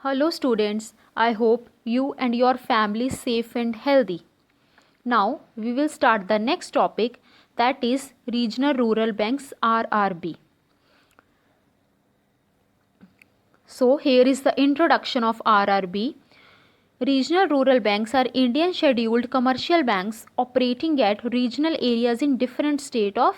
Hello students, I hope you and your family safe and healthy. Now we will start the next topic, that is Regional Rural Banks RRB. So here is the introduction of RRB. Regional rural banks are Indian scheduled commercial banks operating at regional areas in different states of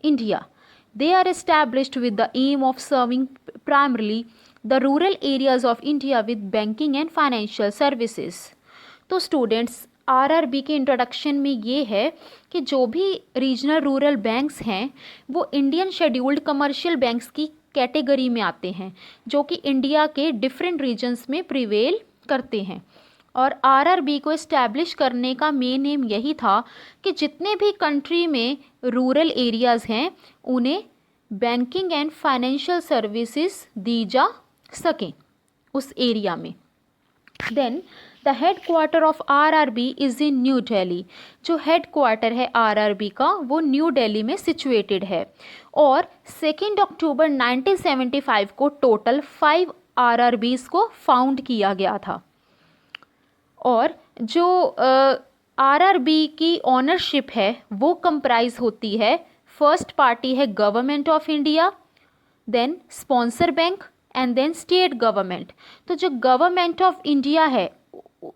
India. They are established with the aim of serving primarily the rural areas of India with banking and financial services. तो students RRB के introduction में ये है कि जो भी regional rural banks हैं वो इंडियन शेड्यूल्ड कमर्शियल बैंक्स की कैटेगरी में आते हैं जो कि इंडिया के डिफरेंट रीजन्स में प्रिवेल करते हैं। और आरआरबी को इस्टेब्लिश करने का मेन एम यही था कि जितने भी कंट्री में रूरल एरियाज़ हैं उन्हें बैंकिंग एंड फाइनेंशियल सर्विसेज दी जा सकें उस एरिया में। Then the head quarter of RRB is in New Delhi. जो हेड क्वार्टर है आरआरबी का वो न्यू दिल्ली में सिचुएटेड है। और 2 अक्टूबर 1975 को टोटल 5 आरआरबीज़ को फाउंड किया गया था। और जो आरआरबी की ऑनरशिप है वो कंप्राइज होती है, फर्स्ट पार्टी है government of India, then sponsor bank and then state government. तो जो गवर्नमेंट ऑफ इंडिया है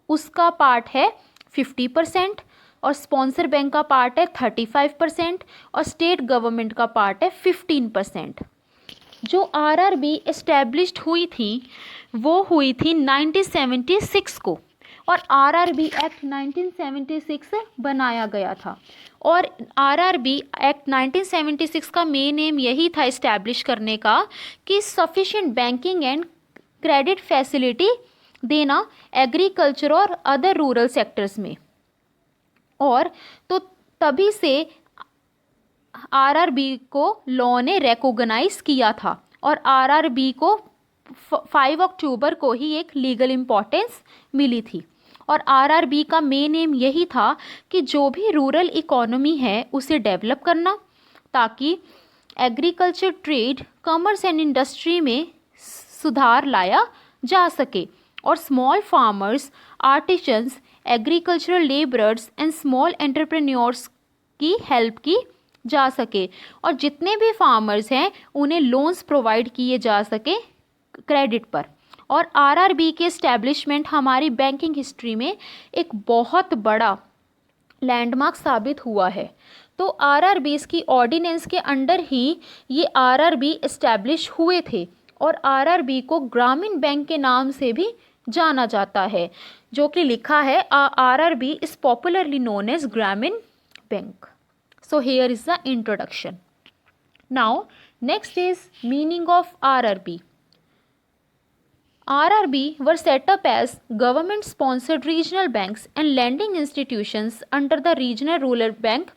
उसका पार्ट है 50% और स्पॉन्सर बैंक का पार्ट है 35% और स्टेट गवर्नमेंट का पार्ट है 15%। जो आरआरबी एस्टेब्लिश्ड हुई थी वो हुई थी 1976 को और आरआरबी एक्ट 1976 बनाया गया था। और आरआरबी एक्ट 1976 का मेन एम यही था इस्टेब्लिश करने का कि sufficient banking and credit facility देना एग्रीकल्चर और अदर रूरल सेक्टर्स में। और तो तभी से आरआरबी को लॉ ने रिकॉग्नाइज किया था और आरआरबी को 5 अक्टूबर को ही एक लीगल इम्पोर्टेंस मिली थी। और आरआरबी का मेन एम यही था कि जो भी रूरल इकोनॉमी है उसे डेवलप करना ताकि agriculture, trade, commerce and industry में सुधार लाया जा सके और small farmers, artisans, agricultural labourers and small entrepreneurs की हेल्प की जा सके और जितने भी फार्मर्स हैं उन्हें लोन्स प्रोवाइड किए जा सके क्रेडिट पर। और आरआरबी के इस्टेब्लिशमेंट हमारी बैंकिंग हिस्ट्री में एक बहुत बड़ा लैंडमार्क साबित हुआ है। तो आरआरबी की ऑर्डिनेंस के अंडर ही ये आरआरबी इस्टेब्लिश हुए थे और आरआरबी को ग्रामीण बैंक के नाम से भी जाना जाता है, जो कि लिखा है RRB is popularly known as Gramin bank. So here is the introduction. Now next is meaning of RRB. RRB were set up as government-sponsored regional banks and lending institutions under the Regional Rural Bank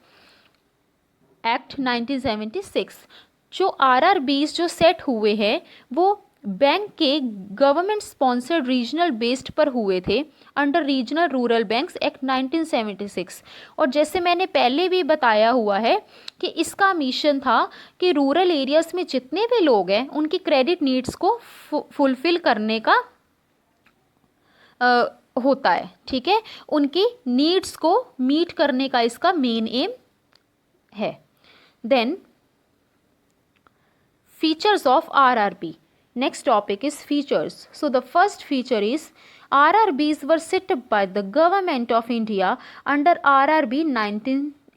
Act 1976। जो RRBs जो set हुए हैं वो bank के government sponsored regional based पर हुए थे under regional rural banks act 1976। और जैसे मैंने पहले भी बताया हुआ है कि इसका मिशन था कि रूरल एरियाज में जितने भी लोग हैं उनकी क्रेडिट नीड्स को फुलफिल करने का होता है, ठीक है, उनकी नीड्स को मीट करने का इसका मेन एम है। Then features of RRB. Next topic is features. So the first feature is RRBs were set up by the government of India under RRB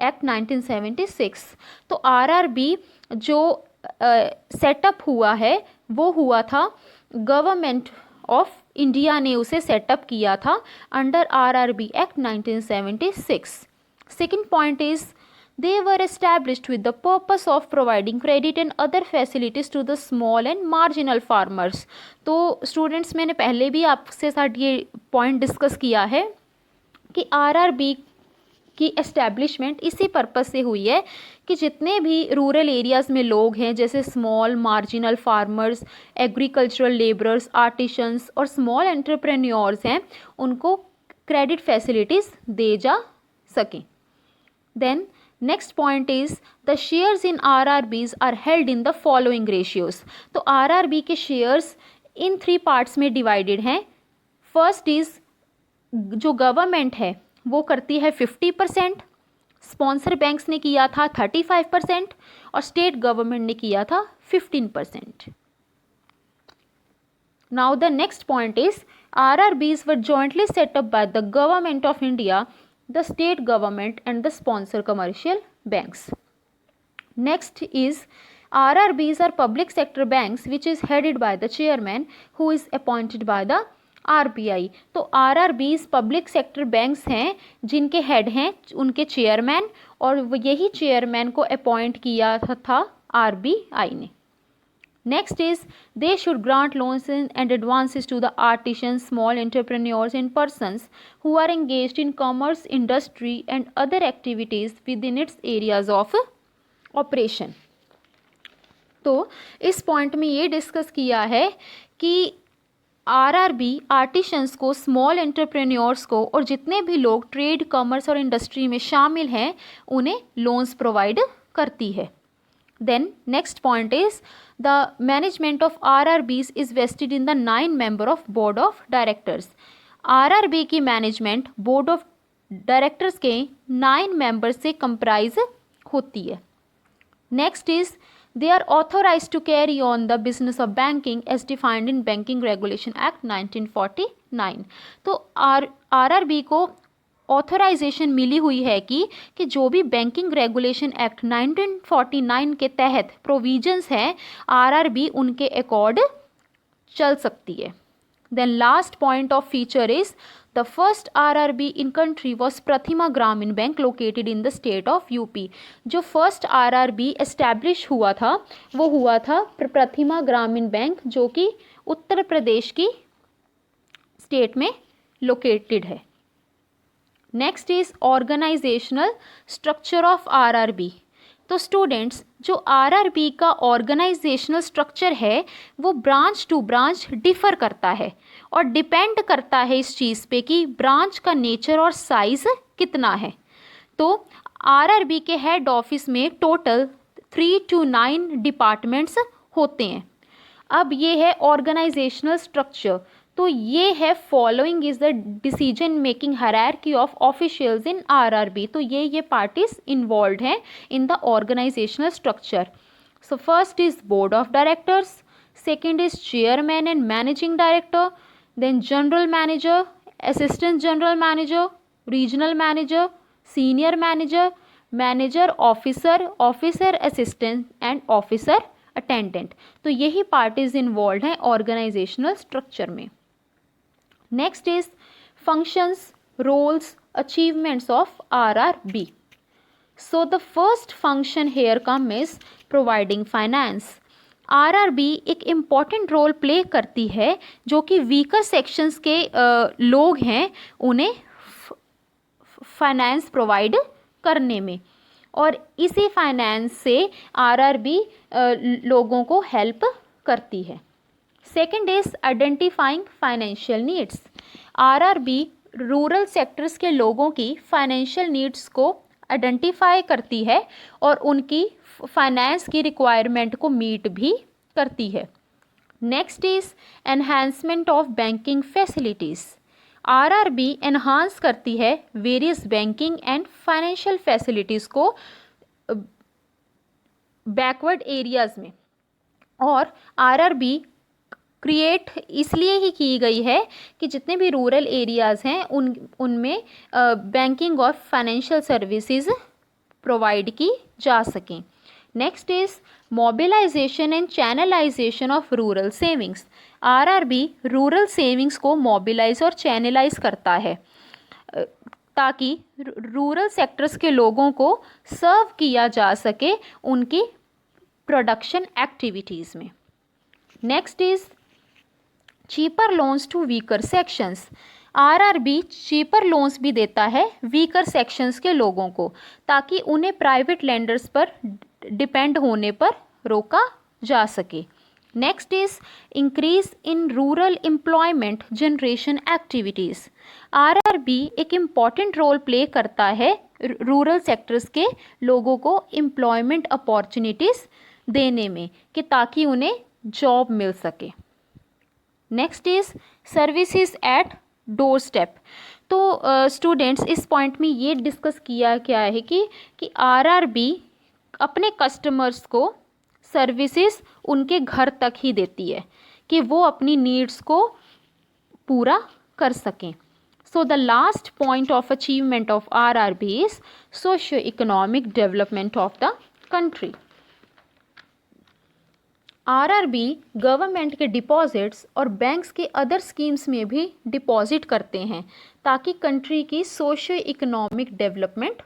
Act 1976। तो RRB जो सेटअप हुआ है वो हुआ था गवर्नमेंट ऑफ इंडिया ने उसे सेटअप किया था under RRB act 1976। Second point is They were established with the purpose of providing credit and other facilities to the small and marginal farmers। तो स्टूडेंट्स मैंने पहले भी आपसे साथ ये पॉइंट डिस्कस किया है कि आरआरबी की एस्टेब्लिशमेंट इसी पर्पस से हुई है कि जितने भी रूरल एरियाज़ में लोग हैं जैसे small marginal farmers, agricultural labourers, artisans और स्मॉल एंटरप्रेन्योर्स हैं उनको क्रेडिट फैसिलिटीज़ दे जा सकें। Then next point is the shares in RRBs are held in the following ratios. तो आरआरबी के शेयर्स इन 3 पार्ट्स में डिवाइडेड हैं। फर्स्ट इज़ जो गवर्नमेंट है वो करती है 50%, स्पॉन्सर बैंक्स ने किया था 35% और स्टेट गवर्नमेंट ने किया था 15%. Now the next point is RRBs were jointly set up by the Government of India, the state government and the sponsor commercial banks. Next is RRBs are public sector banks which is headed by the chairman who is appointed by the RBI. तो RRBs public sector banks हैं जिनके head हैं उनके chairman और यही chairman को appoint किया था RBI ने. Next is they should grant loans and advances to the artisans, small entrepreneurs and persons who are engaged in commerce, industry and other activities within its areas of operation. तो इस point में ये discuss किया है कि RRB artisans को, small entrepreneurs को और जितने भी लोग ट्रेड, कॉमर्स और इंडस्ट्री में शामिल हैं उन्हें लोन्स प्रोवाइड करती है. Then next point is the management of RRBs is vested in the 9 member of board of directors. RRB की मैनेजमेंट बोर्ड ऑफ डायरेक्टर्स के 9 मेंबर से कंप्राइज होती है. Next is they are authorized to carry on the business of banking as defined in Banking Regulation Act 1949. तो RRB को authorisation मिली हुई है कि जो भी बैंकिंग रेगुलेशन एक्ट 1949 के तहत प्रोविजंस हैं RRB उनके अकॉर्ड चल सकती है. Then last point of feature is the first RRB in country was Pratima Gramin bank located in the state of UP. जो फर्स्ट RRB एस्टैब्लिश हुआ था वो हुआ था प्रतिमा ग्रामीण बैंक जो कि उत्तर प्रदेश की स्टेट में लोकेटेड है. Next is organisational structure of RRB. तो स्टूडेंट्स जो RRB का ऑर्गेनाइजेशनल स्ट्रक्चर है वो ब्रांच टू ब्रांच डिफ़र करता है और डिपेंड करता है इस चीज़ पे कि ब्रांच का नेचर और साइज़ कितना है. तो RRB के हेड ऑफिस में टोटल 3 to 9 डिपार्टमेंट्स होते हैं. अब ये है ऑर्गेनाइजेशनल स्ट्रक्चर. तो ये है following is the decision making hierarchy of officials in RRB. तो ये पार्टीज इन्वॉल्व हैं in the organisational structure. So first is board of directors, second is chairman and managing director, then general manager, assistant general manager, regional manager, senior manager, manager officer, officer assistant and officer attendant. तो यही parties involved हैं organisational structure में. Next is functions, roles, achievements of RRB. So the first function here come is providing finance. RRB एक important role play करती है जो कि weaker sections के लोग हैं उन्हें फाइनेंस प्रोवाइड करने में और इसी फाइनेंस से RRB लोगों को हेल्प करती है. Second is identifying financial needs. RRB rural sectors के लोगों की फाइनेंशियल नीड्स को आइडेंटिफाई करती है और उनकी फाइनेंस की रिक्वायरमेंट को मीट भी करती है. Next is enhancement of banking facilities. RRB enhance करती है various banking and financial facilities को बैकवर्ड एरियाज़ में और RRB क्रिएट इसलिए ही की गई है कि जितने भी रूरल एरियाज़ हैं उनमें बैंकिंग और फाइनेंशियल सर्विसेज प्रोवाइड की जा सकें. Next is mobilisation and channelisation of rural savings. RRB rural savings को मोबिलाइज और चैनलाइज करता है ताकि रूरल सेक्टर्स के लोगों को सर्व किया जा सके उनकी प्रोडक्शन एक्टिविटीज़ में. Next is cheaper loans to weaker sections. RRB cheaper loans भी देता है वीकर सेक्शंस के लोगों को ताकि उन्हें प्राइवेट लेंडर्स पर डिपेंड होने पर रोका जा सके. Next is increase in rural employment generation activities. RRB एक इम्पॉर्टेंट रोल प्ले करता है रूरल सेक्टर्स के लोगों को next is services at door step. तो स्टूडेंट्स इस पॉइंट में ये डिस्कस किया क्या है कि आरआरबी अपने कस्टमर्स को सर्विसेज उनके घर तक ही देती है कि वो अपनी नीड्स को पूरा कर सकें। So the last point of achievement of RRB is socio economic development of the country. RRB government के डिपॉजिट्स और बैंक्स के अदर स्कीम्स में भी डिपॉजिट करते हैं ताकि कंट्री की सोशियो इकोनॉमिक डेवलपमेंट